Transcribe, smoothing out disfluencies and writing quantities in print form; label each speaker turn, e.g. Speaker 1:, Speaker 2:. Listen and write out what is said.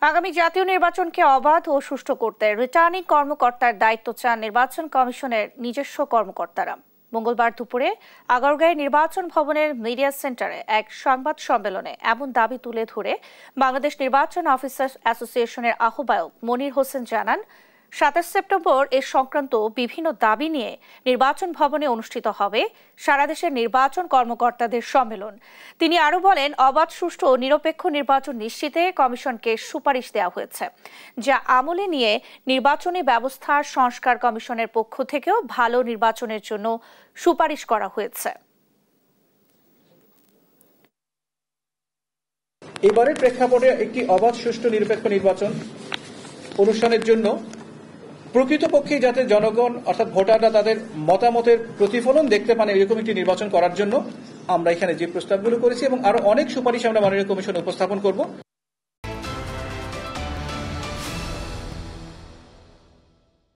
Speaker 1: আগামী জাতীয় নির্বাচনকে অবাধ ও সুষ্ঠু করতে রিটার্নিং কর্মকর্তার দায়িত্ব চান নির্বাচন কমিশনের নিজস্ব কর্মকর্তারা। মঙ্গলবার দুপুরে আগারগাঁও নির্বাচন ভবনের মিডিয়া সেন্টারে এক সংবাদ সম্মেলনে এমন দাবি তুলে ধরে বাংলাদেশ নির্বাচন অফিসার্স অ্যাসোসিয়েশনের আহ্বায়ক মনির হোসেন জানান, ২৭ সেপ্টেম্বর এ সংক্রান্ত বিভিন্ন দাবি নিয়ে নির্বাচন ভবনে অনুষ্ঠিত হবে সারা দেশের নির্বাচন কর্মকর্তাদের সম্মেলন। তিনি আরও বলেন, অবাধ, সুষ্ঠু ও নিরপেক্ষ নির্বাচন নিশ্চিতে কমিশনকে সুপারিশ দেওয়া হয়েছে, যা আমলে নিয়ে নির্বাচনী ব্যবস্থার সংস্কার কমিশনের পক্ষ থেকেও ভালো নির্বাচনের জন্য সুপারিশ করা হয়েছে।
Speaker 2: এবারের প্রেক্ষাপটে একটি অবাধ, সুষ্ঠু, নিরপেক্ষ নির্বাচন অনুষ্ঠানের জন্য প্রকৃতপক্ষে যাতে জনগণ অর্থাৎ ভোটাররা তাদের মতামতের প্রতিফলন দেখতে পান এরকম একটি নির্বাচন করার জন্য আমরা এখানে যে প্রস্তাবগুলো করেছি এবং আরো অনেক সুপারিশ আমরা মাননীয় কমিশনে উপস্থাপন করব।